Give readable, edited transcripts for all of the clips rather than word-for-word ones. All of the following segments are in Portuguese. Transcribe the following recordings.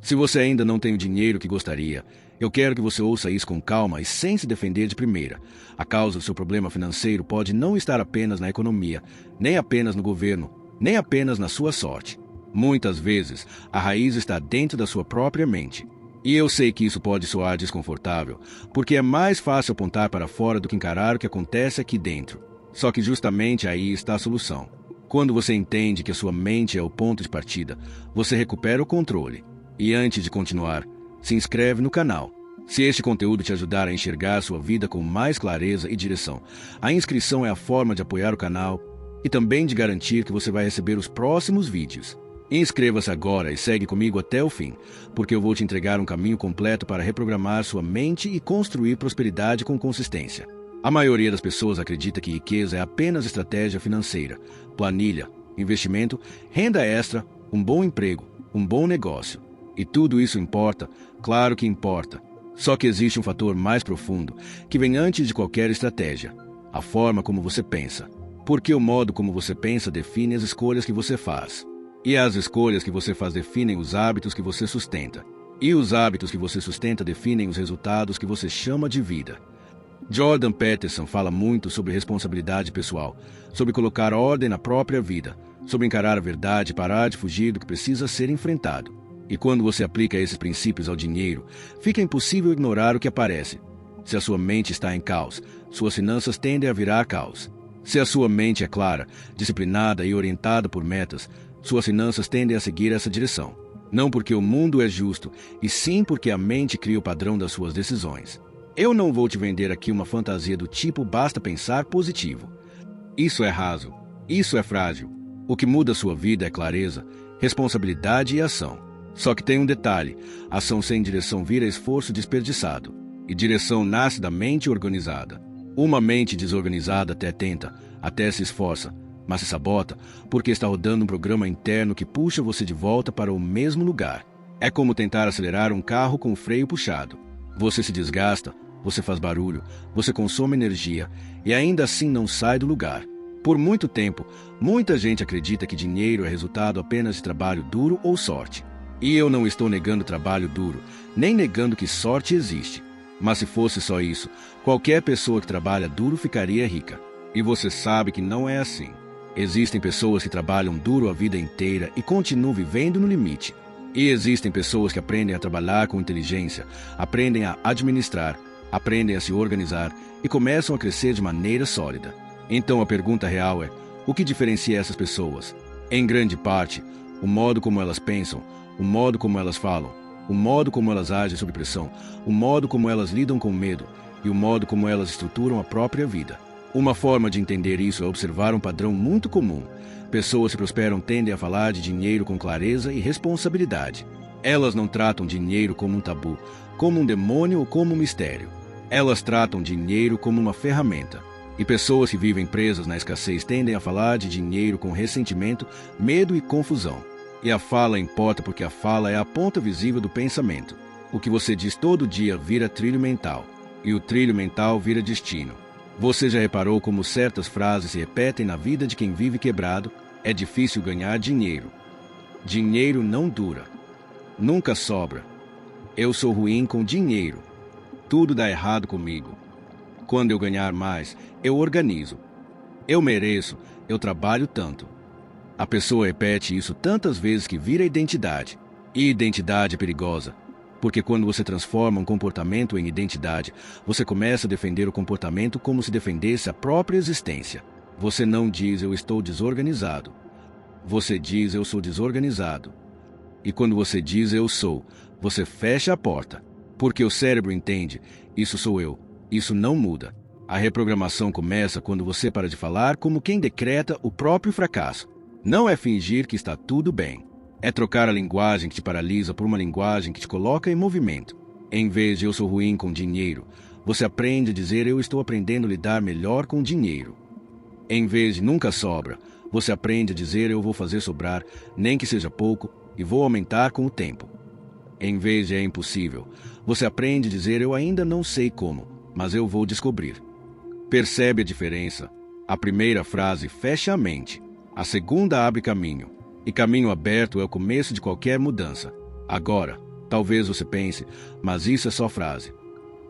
Se você ainda não tem o dinheiro que gostaria, eu quero que você ouça isso com calma e sem se defender de primeira. A causa do seu problema financeiro pode não estar apenas na economia, nem apenas no governo, nem apenas na sua sorte. Muitas vezes, a raiz está dentro da sua própria mente. E eu sei que isso pode soar desconfortável, porque é mais fácil apontar para fora do que encarar o que acontece aqui dentro. Só que justamente aí está a solução. Quando você entende que a sua mente é o ponto de partida, você recupera o controle. E antes de continuar, se inscreve no canal. Se este conteúdo te ajudar a enxergar sua vida com mais clareza e direção, a inscrição é a forma de apoiar o canal e também de garantir que você vai receber os próximos vídeos. Inscreva-se agora e segue comigo até o fim, porque eu vou te entregar um caminho completo para reprogramar sua mente e construir prosperidade com consistência. A maioria das pessoas acredita que riqueza é apenas estratégia financeira, planilha, investimento, renda extra, um bom emprego, um bom negócio. E tudo isso importa? Claro que importa. Só que existe um fator mais profundo, que vem antes de qualquer estratégia: a forma como você pensa. Porque o modo como você pensa define as escolhas que você faz. E as escolhas que você faz definem os hábitos que você sustenta. E os hábitos que você sustenta definem os resultados que você chama de vida. Jordan Peterson fala muito sobre responsabilidade pessoal, sobre colocar ordem na própria vida, sobre encarar a verdade e parar de fugir do que precisa ser enfrentado. E quando você aplica esses princípios ao dinheiro, fica impossível ignorar o que aparece. Se a sua mente está em caos, suas finanças tendem a virar caos. Se a sua mente é clara, disciplinada e orientada por metas, suas finanças tendem a seguir essa direção. Não porque o mundo é justo, e sim porque a mente cria o padrão das suas decisões. Eu não vou te vender aqui uma fantasia do tipo basta pensar positivo. Isso é raso. Isso é frágil. O que muda a sua vida é clareza, responsabilidade e ação. Só que tem um detalhe: ação sem direção vira esforço desperdiçado. E direção nasce da mente organizada. Uma mente desorganizada até tenta, até se esforça, mas se sabota porque está rodando um programa interno que puxa você de volta para o mesmo lugar. É como tentar acelerar um carro com o freio puxado. Você se desgasta, você faz barulho, você consome energia e ainda assim não sai do lugar. Por muito tempo, muita gente acredita que dinheiro é resultado apenas de trabalho duro ou sorte. E eu não estou negando trabalho duro, nem negando que sorte existe. Mas se fosse só isso, qualquer pessoa que trabalha duro ficaria rica. E você sabe que não é assim. Existem pessoas que trabalham duro a vida inteira e continuam vivendo no limite. E existem pessoas que aprendem a trabalhar com inteligência, aprendem a administrar, aprendem a se organizar e começam a crescer de maneira sólida. Então a pergunta real é: o que diferencia essas pessoas? Em grande parte, o modo como elas pensam, o modo como elas falam, o modo como elas agem sob pressão, o modo como elas lidam com medo e o modo como elas estruturam a própria vida. Uma forma de entender isso é observar um padrão muito comum. Pessoas que prosperam tendem a falar de dinheiro com clareza e responsabilidade. Elas não tratam dinheiro como um tabu, como um demônio ou como um mistério. Elas tratam dinheiro como uma ferramenta. E pessoas que vivem presas na escassez tendem a falar de dinheiro com ressentimento, medo e confusão. E a fala importa porque a fala é a ponta visível do pensamento. O que você diz todo dia vira trilho mental. E o trilho mental vira destino. Você já reparou como certas frases se repetem na vida de quem vive quebrado? É difícil ganhar dinheiro. Dinheiro não dura. Nunca sobra. Eu sou ruim com dinheiro. Tudo dá errado comigo. Quando eu ganhar mais, eu organizo. Eu mereço, eu trabalho tanto. A pessoa repete isso tantas vezes que vira identidade. E identidade é perigosa, porque quando você transforma um comportamento em identidade, você começa a defender o comportamento como se defendesse a própria existência. Você não diz eu estou desorganizado. Você diz eu sou desorganizado. E quando você diz eu sou, você fecha a porta. Porque o cérebro entende, isso sou eu, isso não muda. A reprogramação começa quando você para de falar como quem decreta o próprio fracasso. Não é fingir que está tudo bem. É trocar a linguagem que te paralisa por uma linguagem que te coloca em movimento. Em vez de eu sou ruim com dinheiro, você aprende a dizer eu estou aprendendo a lidar melhor com dinheiro. Em vez de nunca sobra, você aprende a dizer eu vou fazer sobrar, nem que seja pouco, e vou aumentar com o tempo. Em vez de é impossível, você aprende a dizer eu ainda não sei como, mas eu vou descobrir. Percebe a diferença? A primeira frase fecha a mente. A segunda abre caminho, e caminho aberto é o começo de qualquer mudança. Agora, Talvez você pense, mas isso é só frase.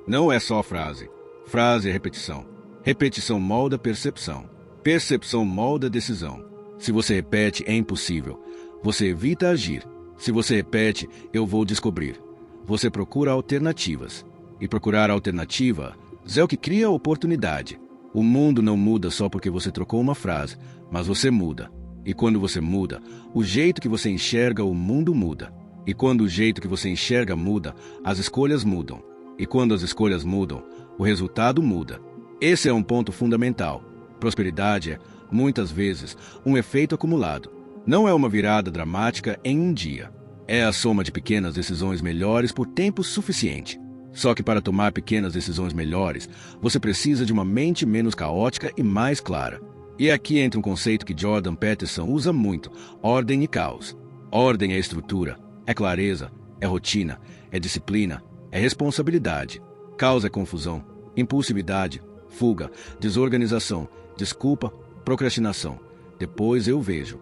Não é só frase. Frase é repetição. Repetição molda percepção. Percepção molda decisão. Se você repete, é impossível. Você evita agir. Se você repete, eu vou descobrir. Você procura alternativas. E procurar alternativa é o que cria oportunidade. O mundo não muda só porque você trocou uma frase, mas você muda. E quando você muda, o jeito que você enxerga o mundo muda. E quando o jeito que você enxerga muda, as escolhas mudam. E quando as escolhas mudam, o resultado muda. Esse é um ponto fundamental. Prosperidade é, muitas vezes, um efeito acumulado. Não é uma virada dramática em um dia. É a soma de pequenas decisões melhores por tempo suficiente. Só que para tomar pequenas decisões melhores, você precisa de uma mente menos caótica e mais clara. E aqui entra um conceito que Jordan Peterson usa muito: ordem e caos. Ordem é estrutura, é clareza, é rotina, é disciplina, é responsabilidade. Caos é confusão, impulsividade, fuga, desorganização, desculpa, procrastinação. Depois eu vejo.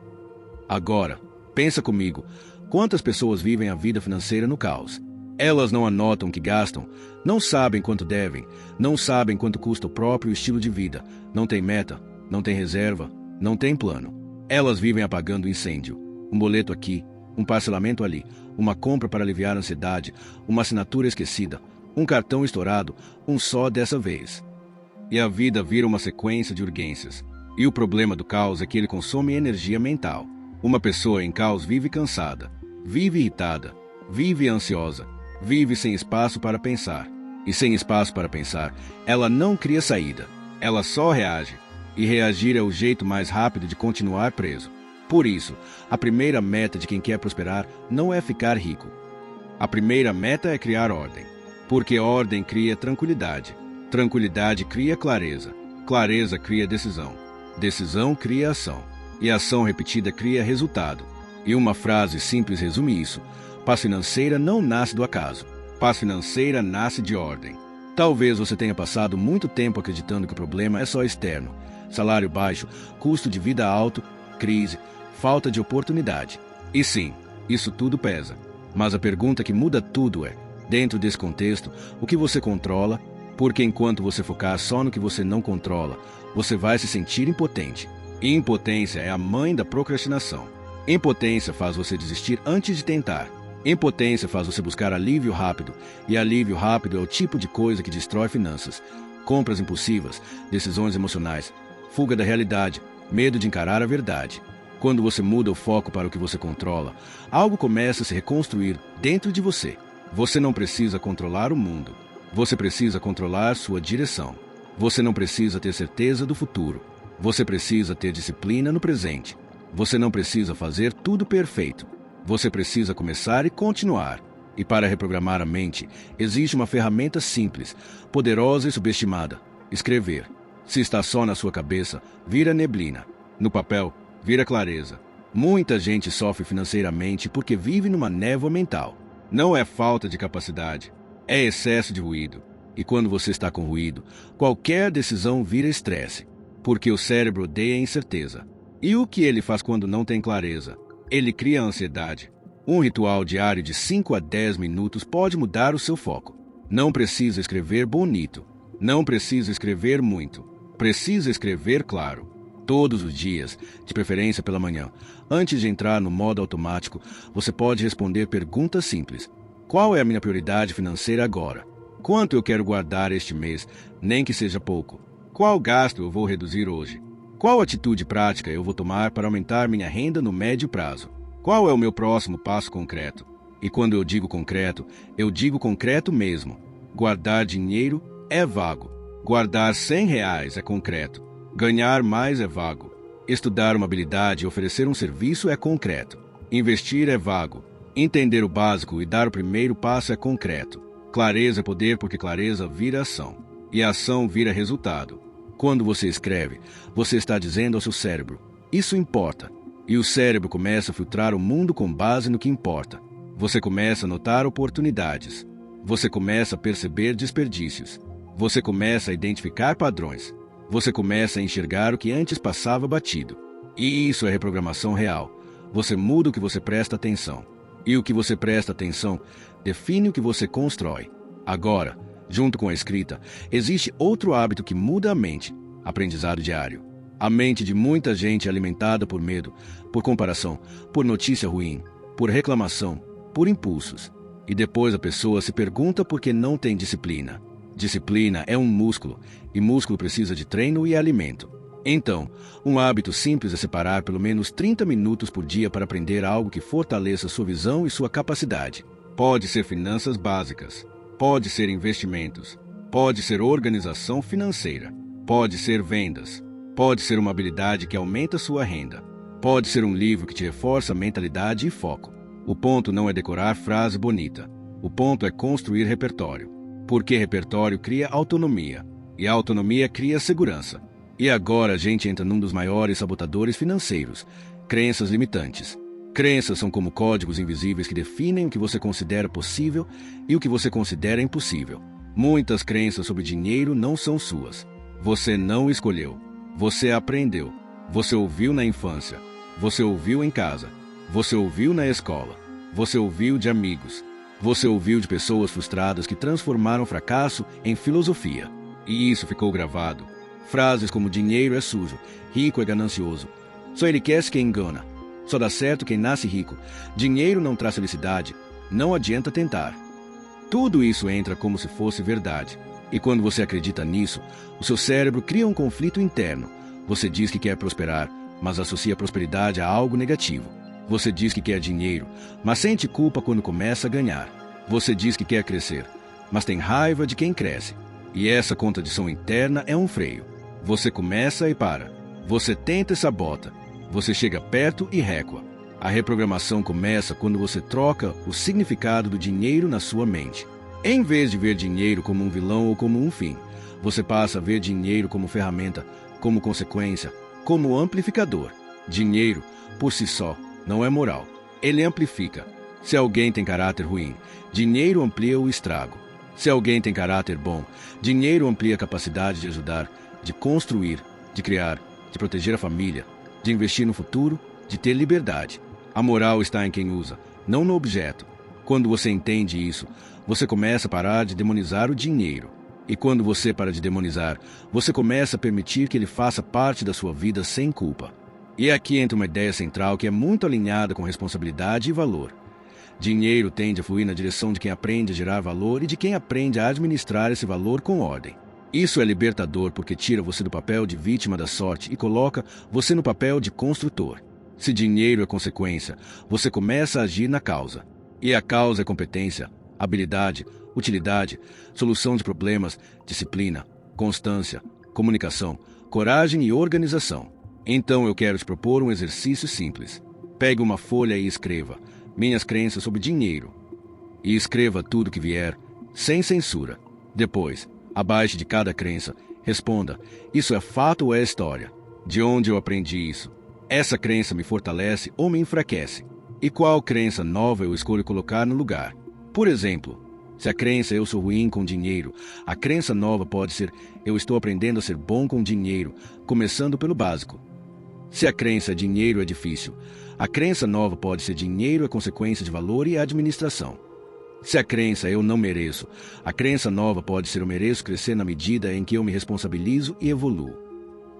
Agora, pensa comigo, quantas pessoas vivem a vida financeira no caos? Elas não anotam o que gastam, não sabem quanto devem, não sabem quanto custa o próprio estilo de vida, não tem meta, não tem reserva, não tem plano. Elas vivem apagando incêndio. Um boleto aqui, um parcelamento ali, uma compra para aliviar a ansiedade, uma assinatura esquecida, um cartão estourado, um só dessa vez. E a vida vira uma sequência de urgências. E o problema do caos é que ele consome energia mental. Uma pessoa em caos vive cansada, vive irritada, vive ansiosa, vive sem espaço para pensar. E sem espaço para pensar, ela não cria saída. Ela só reage. E reagir é o jeito mais rápido de continuar preso. Por isso, a primeira meta de quem quer prosperar não é ficar rico. A primeira meta é criar ordem. Porque ordem cria tranquilidade. Tranquilidade cria clareza. Clareza cria decisão. Decisão cria ação. E ação repetida cria resultado. E uma frase simples resume isso: paz financeira não nasce do acaso. Paz financeira nasce de ordem. Talvez você tenha passado muito tempo acreditando que o problema é só externo. Salário baixo, custo de vida alto, crise, falta de oportunidade. E sim, isso tudo pesa. Mas a pergunta que muda tudo é, dentro desse contexto, o que você controla? Porque enquanto você focar só no que você não controla, você vai se sentir impotente. E impotência é a mãe da procrastinação. Impotência faz você desistir antes de tentar. Impotência faz você buscar alívio rápido. E alívio rápido é o tipo de coisa que destrói finanças. Compras impulsivas, decisões emocionais, fuga da realidade, medo de encarar a verdade. Quando você muda o foco para o que você controla, algo começa a se reconstruir dentro de você. Você não precisa controlar o mundo. Você precisa controlar sua direção. Você não precisa ter certeza do futuro. Você precisa ter disciplina no presente. Você não precisa fazer tudo perfeito. Você precisa começar e continuar. E para reprogramar a mente, existe uma ferramenta simples, poderosa e subestimada: escrever. Se está só na sua cabeça, vira neblina. No papel, vira clareza. Muita gente sofre financeiramente porque vive numa névoa mental. Não é falta de capacidade, é excesso de ruído. E quando você está com ruído, qualquer decisão vira estresse, porque o cérebro odeia a incerteza. E o que ele faz quando não tem clareza? Ele cria ansiedade. Um ritual diário de 5 a 10 minutos pode mudar o seu foco. Não precisa escrever bonito. Não precisa escrever muito. Precisa escrever claro. Todos os dias, de preferência pela manhã, antes de entrar no modo automático, você pode responder perguntas simples. Qual é a minha prioridade financeira agora? Quanto eu quero guardar este mês, nem que seja pouco? Qual gasto eu vou reduzir hoje? Qual atitude prática eu vou tomar para aumentar minha renda no médio prazo? Qual é o meu próximo passo concreto? E quando eu digo concreto mesmo. Guardar dinheiro é vago. Guardar R$100 é concreto. Ganhar mais é vago. Estudar uma habilidade e oferecer um serviço é concreto. Investir é vago. Entender o básico e dar o primeiro passo é concreto. Clareza é poder porque clareza vira ação. E a ação vira resultado. Quando você escreve, você está dizendo ao seu cérebro: isso importa. E o cérebro começa a filtrar o mundo com base no que importa. Você começa a notar oportunidades. Você começa a perceber desperdícios. Você começa a identificar padrões. Você começa a enxergar o que antes passava batido. E isso é reprogramação real. Você muda o que você presta atenção. E o que você presta atenção Define o que você constrói. Agora, junto com a escrita, existe outro hábito que muda a mente: aprendizado diário. A mente de muita gente é alimentada por medo, por comparação, por notícia ruim, por reclamação, por impulsos. E depois a pessoa se pergunta por que não tem disciplina. Disciplina é um músculo, e músculo precisa de treino e alimento. Então, um hábito simples é separar pelo menos 30 minutos por dia para aprender algo que fortaleça sua visão e sua capacidade. Pode ser finanças básicas, pode ser investimentos, pode ser organização financeira, pode ser vendas, pode ser uma habilidade que aumenta sua renda, pode ser um livro que te reforça a mentalidade e foco. O ponto não é decorar frase bonita, o ponto é construir repertório. Porque repertório cria autonomia, e a autonomia cria segurança. E agora a gente entra num dos maiores sabotadores financeiros: crenças limitantes. Crenças são como códigos invisíveis que definem o que você considera possível e o que você considera impossível. Muitas crenças sobre dinheiro não são suas. Você não escolheu. Você aprendeu. Você ouviu na infância. Você ouviu em casa. Você ouviu na escola. Você ouviu de amigos. Você ouviu de pessoas frustradas que transformaram fracasso em filosofia. E isso ficou gravado. Frases como dinheiro é sujo, rico é ganancioso, só enriquece quem engana, só dá certo quem nasce rico, dinheiro não traz felicidade, não adianta tentar. Tudo isso entra como se fosse verdade. E quando você acredita nisso, o seu cérebro cria um conflito interno. Você diz que quer prosperar, mas associa a prosperidade a algo negativo. Você diz que quer dinheiro, mas sente culpa quando começa a ganhar. Você diz que quer crescer, mas tem raiva de quem cresce. E essa contradição interna é um freio. Você começa e para. Você tenta e sabota. Você chega perto e recua. A reprogramação começa quando você troca o significado do dinheiro na sua mente. Em vez de ver dinheiro como um vilão ou como um fim, você passa a ver dinheiro como ferramenta, como consequência, como amplificador. Dinheiro, por si só, não é moral. Ele amplifica. Se alguém tem caráter ruim, dinheiro amplia o estrago. Se alguém tem caráter bom, dinheiro amplia a capacidade de ajudar, de construir, de criar, de proteger a família, de investir no futuro, de ter liberdade. A moral está em quem usa, não no objeto. Quando você entende isso, você começa a parar de demonizar o dinheiro. E quando você para de demonizar, você começa a permitir que ele faça parte da sua vida sem culpa. E aqui entra uma ideia central que é muito alinhada com responsabilidade e valor. Dinheiro tende a fluir na direção de quem aprende a gerar valor e de quem aprende a administrar esse valor com ordem. Isso é libertador porque tira você do papel de vítima da sorte e coloca você no papel de construtor. Se dinheiro é consequência, você começa a agir na causa. E a causa é competência, habilidade, utilidade, solução de problemas, disciplina, constância, comunicação, coragem e organização. Então eu quero te propor um exercício simples. Pegue uma folha e escreva minhas crenças sobre dinheiro. E escreva tudo que vier, sem censura. Depois, abaixo de cada crença, responda: isso é fato ou é história? De onde eu aprendi isso? Essa crença me fortalece ou me enfraquece? E qual crença nova eu escolho colocar no lugar? Por exemplo, se a crença eu sou ruim com dinheiro, a crença nova pode ser: eu estou aprendendo a ser bom com dinheiro, começando pelo básico. Se a crença dinheiro é difícil, a crença nova pode ser: dinheiro é consequência de valor e administração. Se a crença eu não mereço, a crença nova pode ser: eu mereço crescer na medida em que eu me responsabilizo e evoluo.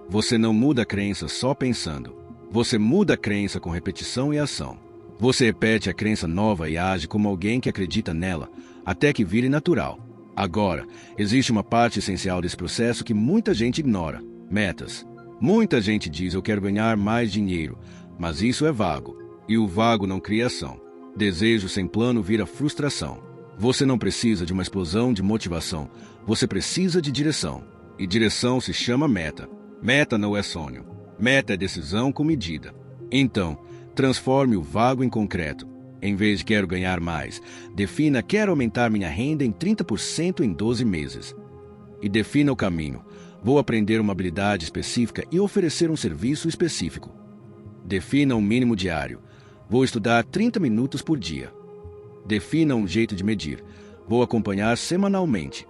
Você não muda a crença só pensando. Você muda a crença com repetição e ação. Você repete a crença nova e age como alguém que acredita nela, até que vire natural. Agora, existe uma parte essencial desse processo que muita gente ignora: metas. Muita gente diz: eu quero ganhar mais dinheiro, mas isso é vago. E o vago não cria ação. Desejo sem plano vira frustração. Você não precisa de uma explosão de motivação. Você precisa de direção. E direção se chama meta. Meta não é sonho. Meta é decisão com medida. Então, transforme o vago em concreto. Em vez de quero ganhar mais, defina: quero aumentar minha renda em 30% em 12 meses. E defina o caminho. Vou aprender uma habilidade específica e oferecer um serviço específico. Defina um mínimo diário. Vou estudar 30 minutos por dia. Defina um jeito de medir. Vou acompanhar semanalmente.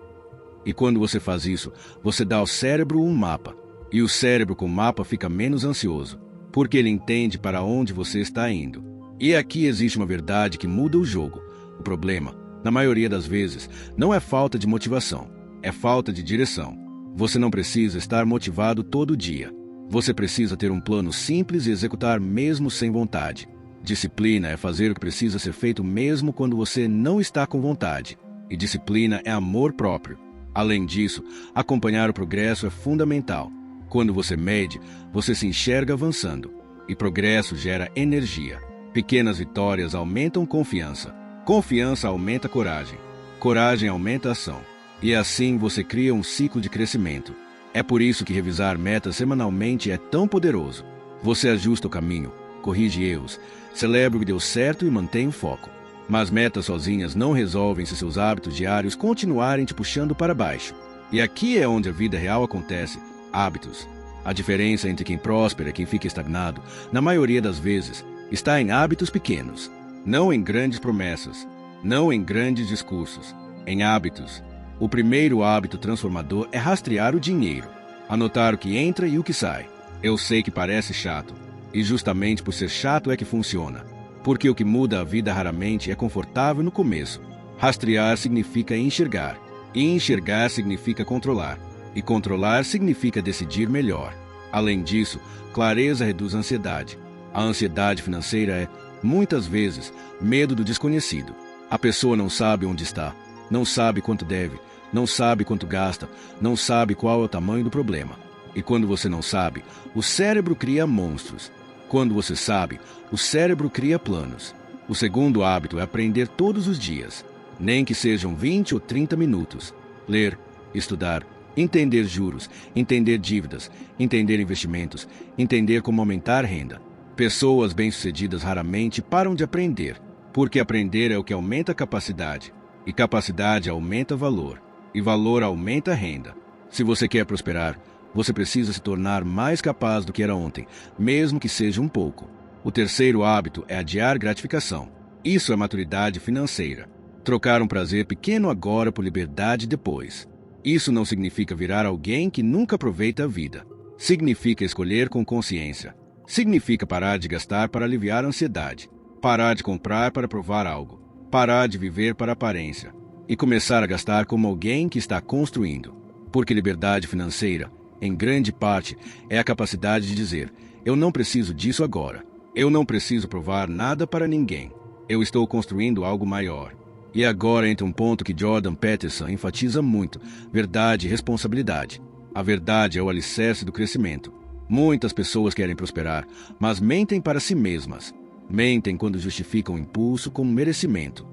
E quando você faz isso, você dá ao cérebro um mapa. E o cérebro com mapa fica menos ansioso, porque ele entende para onde você está indo. E aqui existe uma verdade que muda o jogo. O problema Na maioria das vezes, não é falta de motivação, é falta de direção. Você não precisa estar motivado todo dia. Você precisa ter um plano simples e executar mesmo sem vontade. Disciplina é fazer o que precisa ser feito mesmo quando você não está com vontade. E disciplina é amor próprio. Além disso, acompanhar o progresso é fundamental. Quando você mede, você se enxerga avançando. E progresso gera energia. Pequenas vitórias aumentam confiança. Confiança aumenta coragem. Coragem aumenta ação. E assim você cria um ciclo de crescimento. É por isso que revisar metas semanalmente é tão poderoso. Você ajusta o caminho, corrige erros, celebra o que deu certo e mantém o foco. Mas metas sozinhas não resolvem se seus hábitos diários continuarem te puxando para baixo. E aqui é onde a vida real acontece. Hábitos. A diferença entre quem prospera e quem fica estagnado, na maioria das vezes, está em hábitos pequenos. Não em grandes promessas, não em grandes discursos, em hábitos. O primeiro hábito transformador é rastrear o dinheiro, anotar o que entra e o que sai. Eu sei que parece chato, e justamente por ser chato é que funciona. Porque o que muda a vida raramente é confortável no começo. Rastrear significa enxergar, e enxergar significa controlar, e controlar significa decidir melhor. Além disso, clareza reduz a ansiedade. A ansiedade financeira é, muitas vezes, medo do desconhecido. A pessoa não sabe onde está, não sabe quanto deve, não sabe quanto gasta, não sabe qual é o tamanho do problema. E quando você não sabe, o cérebro cria monstros. Quando você sabe, o cérebro cria planos. O segundo hábito é aprender todos os dias, nem que sejam 20 ou 30 minutos. Ler, estudar, entender juros, entender dívidas, entender investimentos, entender como aumentar renda. Pessoas bem-sucedidas raramente param de aprender, porque aprender é o que aumenta a capacidade, e capacidade aumenta valor, e valor aumenta a renda. Se você quer prosperar, você precisa se tornar mais capaz do que era ontem, mesmo que seja um pouco. O terceiro hábito é adiar gratificação. Isso é maturidade financeira. Trocar um prazer pequeno agora por liberdade depois. Isso não significa virar alguém que nunca aproveita a vida. Significa escolher com consciência. Significa parar de gastar para aliviar a ansiedade. Parar de comprar para provar algo. Parar de viver para aparência. E começar a gastar como alguém que está construindo. Porque liberdade financeira, em grande parte, é a capacidade de dizer: eu não preciso disso agora. Eu não preciso provar nada para ninguém. Eu estou construindo algo maior. E agora entra um ponto que Jordan Peterson enfatiza muito: verdade e responsabilidade. A verdade é o alicerce do crescimento. Muitas pessoas querem prosperar, mas mentem para si mesmas. Mentem quando justificam o impulso como merecimento.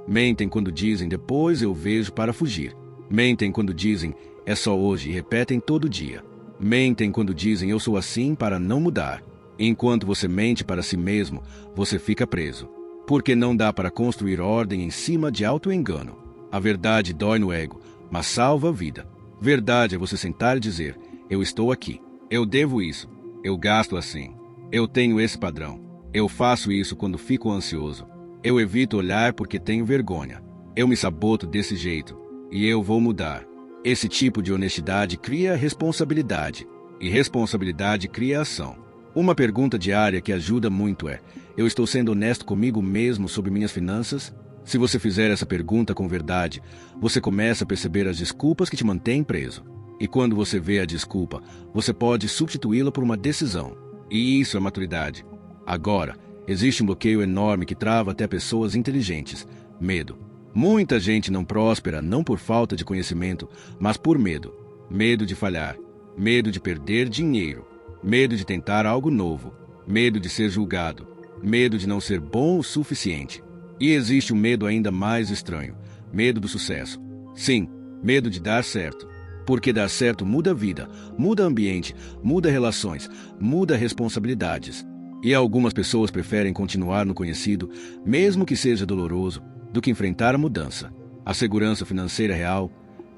Mentem quando dizem depois eu vejo para fugir. Mentem quando dizem é só hoje e repetem todo dia. Mentem quando dizem eu sou assim para não mudar. Enquanto você mente para si mesmo, você fica preso. Porque não dá para construir ordem em cima de auto-engano. A verdade dói no ego, mas salva a vida. Verdade é você sentar e dizer: eu estou aqui, eu devo isso, eu gasto assim, eu tenho esse padrão, eu faço isso quando fico ansioso, eu evito olhar porque tenho vergonha, eu me saboto desse jeito, e eu vou mudar. Esse tipo de honestidade cria responsabilidade, e responsabilidade cria ação. Uma pergunta diária que ajuda muito é: eu estou sendo honesto comigo mesmo sobre minhas finanças? Se você fizer essa pergunta com verdade, você começa a perceber as desculpas que te mantêm preso. E quando você vê a desculpa, você pode substituí-la por uma decisão. E isso é maturidade. Agora, existe um bloqueio enorme que trava até pessoas inteligentes: medo. Muita gente não próspera não por falta de conhecimento, mas por medo. Medo de falhar, medo de perder dinheiro, medo de tentar algo novo, medo de ser julgado, medo de não ser bom o suficiente. E existe um medo ainda mais estranho: medo do sucesso. Sim, medo de dar certo. Porque dar certo muda a vida, muda ambiente, muda relações, muda responsabilidades. E algumas pessoas preferem continuar no conhecido, mesmo que seja doloroso, do que enfrentar a mudança. A segurança financeira real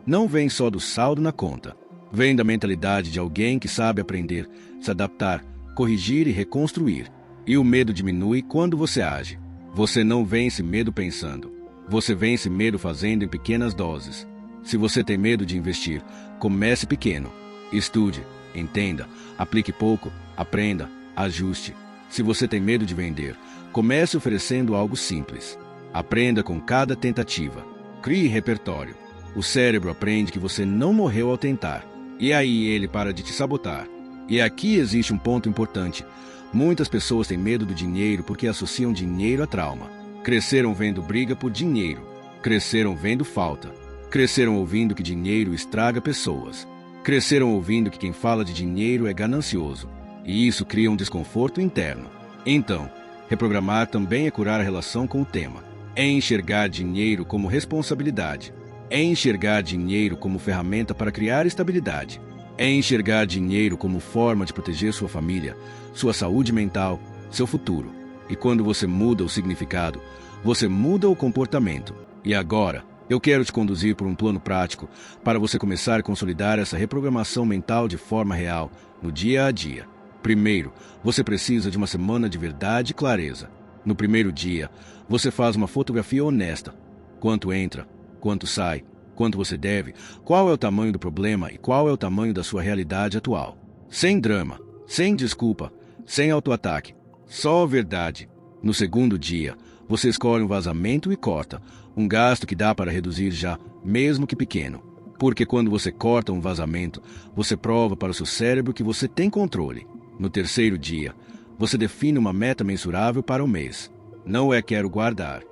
não vem só do saldo na conta. Vem da mentalidade de alguém que sabe aprender, se adaptar, corrigir e reconstruir. E o medo diminui quando você age. Você não vence medo pensando. Você vence medo fazendo em pequenas doses. Se você tem medo de investir, comece pequeno. Estude, entenda, aplique pouco, aprenda, ajuste. Se você tem medo de vender, comece oferecendo algo simples. Aprenda com cada tentativa. Crie repertório. O cérebro aprende que você não morreu ao tentar. E aí ele para de te sabotar. E aqui existe um ponto importante. Muitas pessoas têm medo do dinheiro porque associam dinheiro a trauma. Cresceram vendo briga por dinheiro. Cresceram vendo falta. Cresceram ouvindo que dinheiro estraga pessoas. Cresceram ouvindo que quem fala de dinheiro é ganancioso. E isso cria um desconforto interno. Então, reprogramar também é curar a relação com o tema. É enxergar dinheiro como responsabilidade. É enxergar dinheiro como ferramenta para criar estabilidade. É enxergar dinheiro como forma de proteger sua família, sua saúde mental, seu futuro. E quando você muda o significado, você muda o comportamento. E agora, eu quero te conduzir por um plano prático para você começar a consolidar essa reprogramação mental de forma real, no dia a dia. Primeiro, você precisa de uma semana de verdade e clareza. No primeiro dia, você faz uma fotografia honesta. Quanto entra, quanto sai, quanto você deve, qual é o tamanho do problema e qual é o tamanho da sua realidade atual. Sem drama, sem desculpa, sem autoataque, só a verdade. No segundo dia, você escolhe um vazamento e corta, um gasto que dá para reduzir já, mesmo que pequeno. Porque quando você corta um vazamento, você prova para o seu cérebro que você tem controle. No terceiro dia, você define uma meta mensurável para o mês. Não é quero guardar,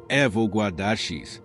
é vou guardar X.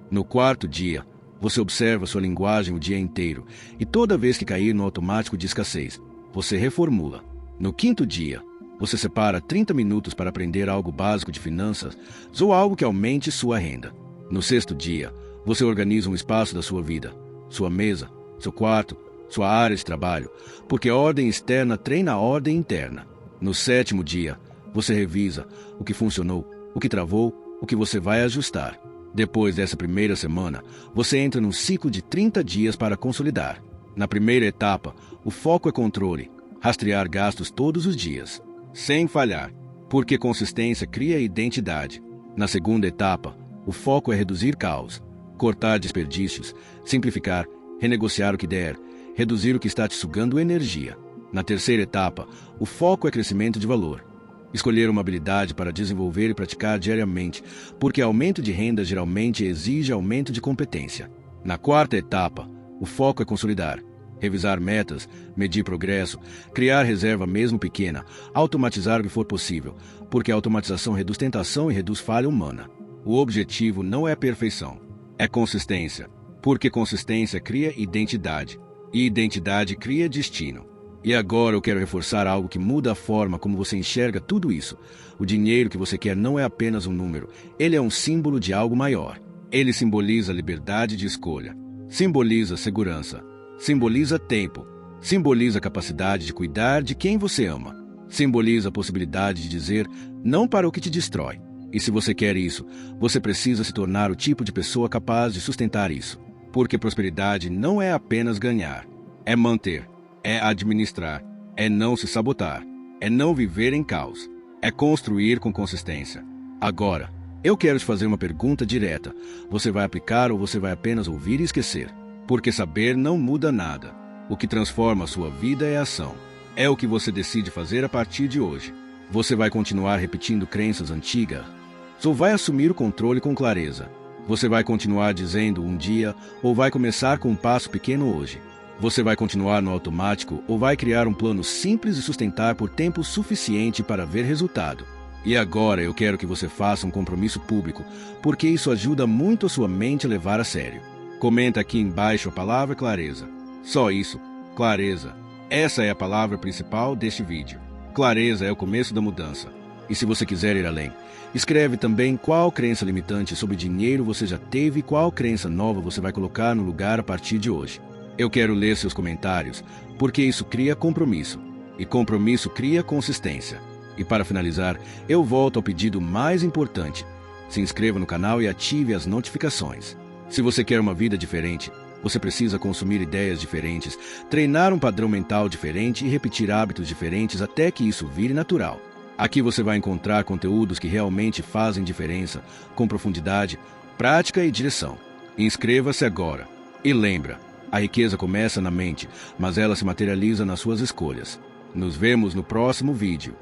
No quarto dia, você observa sua linguagem o dia inteiro e toda vez que cair no automático de escassez, você reformula. No quinto dia, você separa 30 minutos para aprender algo básico de finanças ou algo que aumente sua renda. No sexto dia, você organiza um espaço da sua vida, sua mesa, seu quarto, sua área de trabalho, porque a ordem externa treina a ordem interna. No sétimo dia, você revisa o que funcionou, o que travou, o que você vai ajustar. Depois dessa primeira semana, você entra num ciclo de 30 dias para consolidar. Na primeira etapa, o foco é controle, rastrear gastos todos os dias, sem falhar, porque consistência cria identidade. Na segunda etapa, o foco é reduzir caos, cortar desperdícios, simplificar, renegociar o que der, reduzir o que está te sugando energia. Na terceira etapa, o foco é crescimento de valor. Escolher uma habilidade para desenvolver e praticar diariamente, porque aumento de renda geralmente exige aumento de competência. Na quarta etapa, o foco é consolidar, revisar metas, medir progresso, criar reserva mesmo pequena, automatizar o que for possível, porque a automatização reduz tentação e reduz falha humana. O objetivo não é a perfeição, é consistência, porque consistência cria identidade, e identidade cria destino. E agora eu quero reforçar algo que muda a forma como você enxerga tudo isso. O dinheiro que você quer não é apenas um número, ele é um símbolo de algo maior. Ele simboliza liberdade de escolha, simboliza segurança, simboliza tempo, simboliza a capacidade de cuidar de quem você ama, simboliza a possibilidade de dizer não para o que te destrói. E se você quer isso, você precisa se tornar o tipo de pessoa capaz de sustentar isso. Porque prosperidade não é apenas ganhar, é manter. É administrar, é não se sabotar, é não viver em caos, é construir com consistência. Agora, eu quero te fazer uma pergunta direta. Você vai aplicar ou você vai apenas ouvir e esquecer? Porque saber não muda nada. O que transforma a sua vida é a ação. É o que você decide fazer a partir de hoje. Você vai continuar repetindo crenças antigas? Ou vai assumir o controle com clareza? Você vai continuar dizendo um dia ou vai começar com um passo pequeno hoje? Você vai continuar no automático ou vai criar um plano simples e sustentar por tempo suficiente para ver resultado? E agora eu quero que você faça um compromisso público, porque isso ajuda muito a sua mente a levar a sério. Comenta aqui embaixo a palavra clareza. Só isso, clareza. Essa é a palavra principal deste vídeo. Clareza é o começo da mudança. E se você quiser ir além, escreve também qual crença limitante sobre dinheiro você já teve e qual crença nova você vai colocar no lugar a partir de hoje. Eu quero ler seus comentários, porque isso cria compromisso, e compromisso cria consistência. E para finalizar, eu volto ao pedido mais importante. Se inscreva no canal e ative as notificações. Se você quer uma vida diferente, você precisa consumir ideias diferentes, treinar um padrão mental diferente e repetir hábitos diferentes até que isso vire natural. Aqui você vai encontrar conteúdos que realmente fazem diferença, com profundidade, prática e direção. Inscreva-se agora. E lembra, a riqueza começa na mente, mas ela se materializa nas suas escolhas. Nos vemos no próximo vídeo.